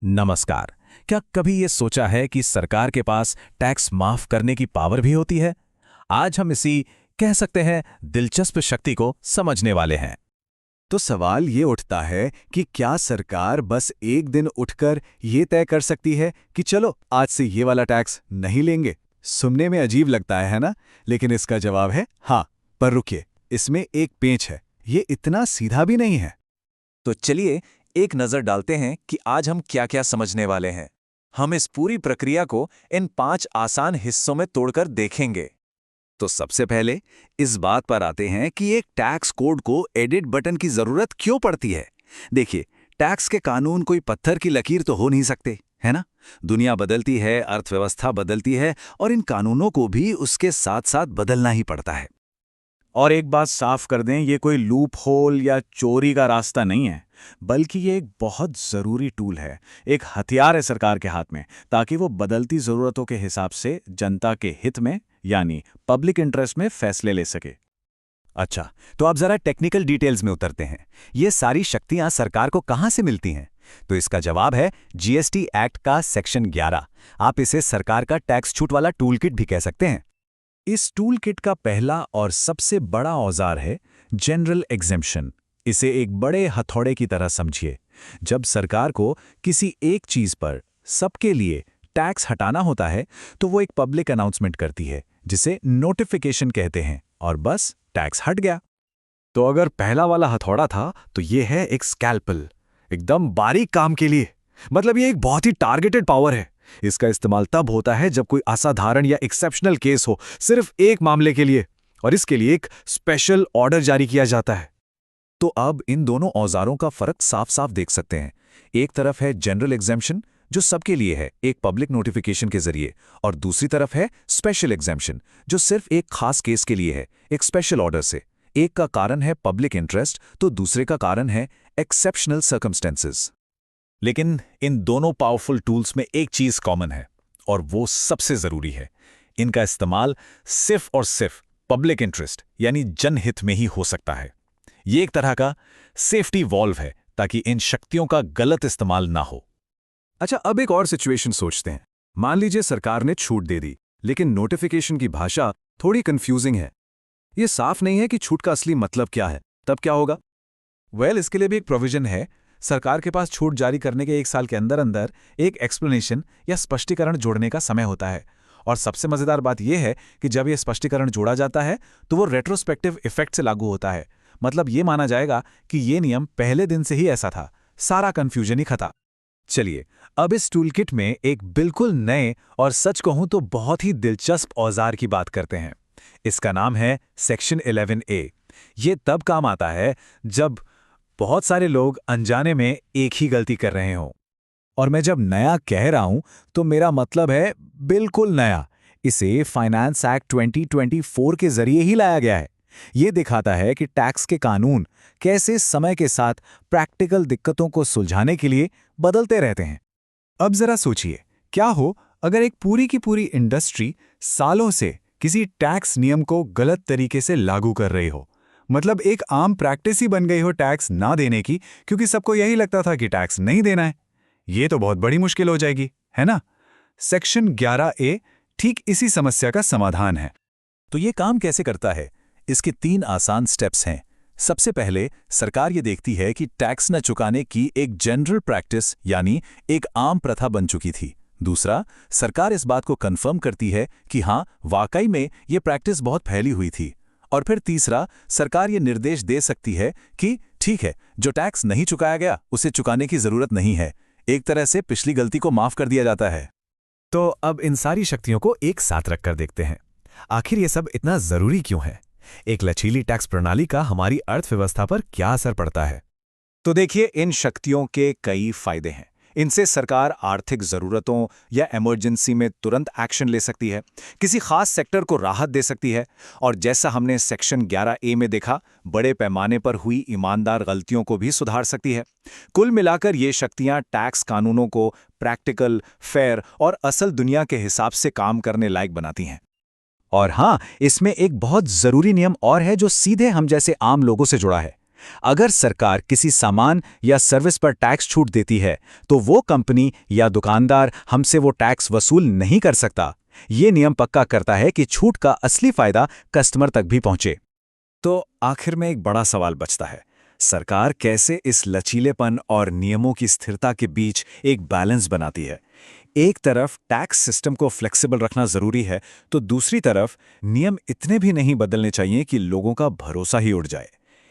नमस्कार। क्या कभी ये सोचा है कि सरकार के पास टैक्स माफ करने की पावर भी होती है? आज हम इसी कह सकते हैं दिलचस्प शक्ति को समझने वाले हैं। तो सवाल ये उठता है कि क्या सरकार बस एक दिन उठकर ये तय कर सकती है कि चलो आज से ये वाला टैक्स नहीं लेंगे। सुनने में अजीब लगता है ना? लेकिन इसका जवाब है हाँ। पर रुकिए, इसमें एक पेंच है। ये इतना सीधा भी नहीं है। तो चलिए एक नज़र डालते हैं कि आज हम क्या क्या समझने वाले हैं। हम इस पूरी प्रक्रिया को इन 5 आसान हिस्सों में तोड़कर देखेंगे। तो सबसे पहले इस बात पर आते हैं कि एक टैक्स कोड को एडिट बटन की जरूरत क्यों पड़ती है। देखिए, टैक्स के कानून कोई पत्थर की लकीर तो हो नहीं सकते, है ना? दुनिया बदलती है, अर्थव्यवस्था बदलती है और इन कानूनों को भी उसके साथ साथ बदलना ही पड़ता है। और एक बात साफ कर दें, ये कोई लूप होल या चोरी का रास्ता नहीं है, बल्कि ये एक बहुत ज़रूरी टूल है, एक हथियार है सरकार के हाथ में, ताकि वो बदलती ज़रूरतों के हिसाब से जनता के हित में यानी पब्लिक इंटरेस्ट में फैसले ले सके। अच्छा, तो आप जरा टेक्निकल डिटेल्स में उतरते हैं। ये सारी शक्तियां सरकार को कहां से मिलती हैं? तो इसका जवाब है जीएसटी एक्ट का सेक्शन 11। आप इसे सरकार का टैक्स छूट वाला टूल किट भी कह सकते हैं। इस टूल किट का पहला और सबसे बड़ा औजार है जनरल एग्जेम्पशन। इसे एक बड़े हथौड़े की तरह समझिए। जब सरकार को किसी एक चीज पर सबके लिए टैक्स हटाना होता है, तो वो एक पब्लिक अनाउंसमेंट करती है, जिसे नोटिफिकेशन कहते हैं, और बस टैक्स हट गया। तो अगर पहला वाला हथौड़ा था, तो ये है एक स्कैल्पल, एकदम बारीक काम के लिए। मतलब ये एक बहुत ही टारगेटेड पावर है। इसका इस्तेमाल तब होता है जब कोई असाधारण या एक्सेप्शनल केस हो, सिर्फ एक मामले के लिए, और इसके लिए एक स्पेशल ऑर्डर जारी किया जाता है। तो अब इन दोनों औजारों का फर्क साफ साफ देख सकते हैं। एक तरफ है जनरल एग्जेम्पशन, जो सबके लिए है, एक पब्लिक नोटिफिकेशन के जरिए, और दूसरी तरफ है स्पेशल एग्जेम्पशन, जो सिर्फ एक खास केस के लिए है, एक स्पेशल ऑर्डर से। एक का कारण है पब्लिक इंटरेस्ट, तो दूसरे का कारण है एक्सेप्शनल सर्कमस्टेंसेस। लेकिन इन दोनों पावरफुल टूल्स में एक चीज कॉमन है, और वो सबसे जरूरी है। इनका इस्तेमाल सिर्फ और सिर्फ पब्लिक इंटरेस्ट यानी जनहित में ही हो सकता है। ये एक तरह का सेफ्टी वॉल्व है, ताकि इन शक्तियों का गलत इस्तेमाल ना हो। अच्छा, अब एक और सिचुएशन सोचते हैं। मान लीजिए सरकार ने छूट दे दी, लेकिन नोटिफिकेशन की भाषा थोड़ी कंफ्यूजिंग है। ये साफ नहीं है कि छूट का असली मतलब क्या है। तब क्या होगा? इसके लिए भी एक प्रोविजन है। सरकार के पास छूट जारी करने के 1 साल के अंदर अंदर एक एक्सप्लेनेशन या स्पष्टीकरण जोड़ने का समय होता है। और सबसे मजेदार बात यह है कि जब यह स्पष्टीकरण जोड़ा जाता है, तो वो रेट्रोस्पेक्टिव इफेक्ट से लागू होता है। मतलब ये माना जाएगा कि ये नियम पहले दिन से ही ऐसा था, सारा कंफ्यूजन ही खत्म। चलिए, अब इस टूलकिट में एक बिल्कुल नए और सच कहूं तो बहुत ही दिलचस्प औजार की बात करते हैं। इसका नाम है सेक्शन 11A। ये तब काम आता है जब बहुत सारे लोग अनजाने में एक ही गलती कर रहे हों। और मैं जब नया कह रहा हूं, तो मेरा मतलब है बिल्कुल नया। इसे फाइनेंस एक्ट 2024 के जरिए ही लाया गया है। ये दिखाता है कि टैक्स के कानून कैसे समय के साथ प्रैक्टिकल दिक्कतों को सुलझाने के लिए बदलते रहते हैं। अब जरा सोचिए, क्या हो अगर एक पूरी की पूरी इंडस्ट्री सालों से किसी टैक्स नियम को गलत तरीके से लागू कर रही हो। मतलब एक आम प्रैक्टिस ही बन गई हो टैक्स ना देने की, क्योंकि सबको यही लगता था कि टैक्स नहीं देना है। ये तो बहुत बड़ी मुश्किल हो जाएगी, है ना? सेक्शन 11A ठीक इसी समस्या का समाधान है। तो ये काम कैसे करता है? इसके 3 आसान स्टेप्स हैं। सबसे पहले, सरकार ये देखती है कि टैक्स न चुकाने की एक जनरल प्रैक्टिस यानी एक आम प्रथा बन चुकी थी। दूसरा, सरकार इस बात को कंफर्म करती है कि हाँ, वाकई में ये प्रैक्टिस बहुत फैली हुई थी। और फिर तीसरा, सरकार ये निर्देश दे सकती है कि ठीक है, जो टैक्स नहीं चुकाया गया उसे चुकाने की जरूरत नहीं है। एक तरह से पिछली गलती को माफ कर दिया जाता है। तो अब इन सारी शक्तियों को एक साथ रखकर देखते हैं। आखिर ये सब इतना जरूरी क्यों है? एक लचीली टैक्स प्रणाली का हमारी अर्थव्यवस्था पर क्या असर पड़ता है? तो देखिए, इन शक्तियों के कई फायदे हैं। इनसे सरकार आर्थिक जरूरतों या इमरजेंसी में तुरंत एक्शन ले सकती है, किसी खास सेक्टर को राहत दे सकती है, और जैसा हमने सेक्शन 11A में देखा, बड़े पैमाने पर हुई ईमानदार गलतियों को भी सुधार सकती है। कुल मिलाकर ये शक्तियां टैक्स कानूनों को प्रैक्टिकल, फेयर और असल दुनिया के हिसाब से काम करने लायक बनाती हैं। और हाँ, इसमें एक बहुत जरूरी नियम और है जो सीधे हम जैसे आम लोगों से जुड़ा है। अगर सरकार किसी सामान या सर्विस पर टैक्स छूट देती है तो वो कंपनी या दुकानदार हमसे वो टैक्स वसूल नहीं कर सकता। ये नियम पक्का करता है कि छूट का असली फायदा कस्टमर तक भी पहुंचे। तो आखिर में एक बड़ा सवाल बचता है, सरकार कैसे इस लचीलेपन और नियमों की स्थिरता के बीच एक बैलेंस बनाती है? एक तरफ टैक्स सिस्टम को फ्लेक्सिबल रखना जरूरी है, तो दूसरी तरफ नियम इतने भी नहीं बदलने चाहिए कि लोगों का भरोसा ही उड़ जाए।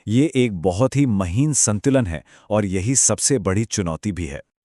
ये एक बहुत ही महीन संतुलन है और यही सबसे बड़ी चुनौती भी है।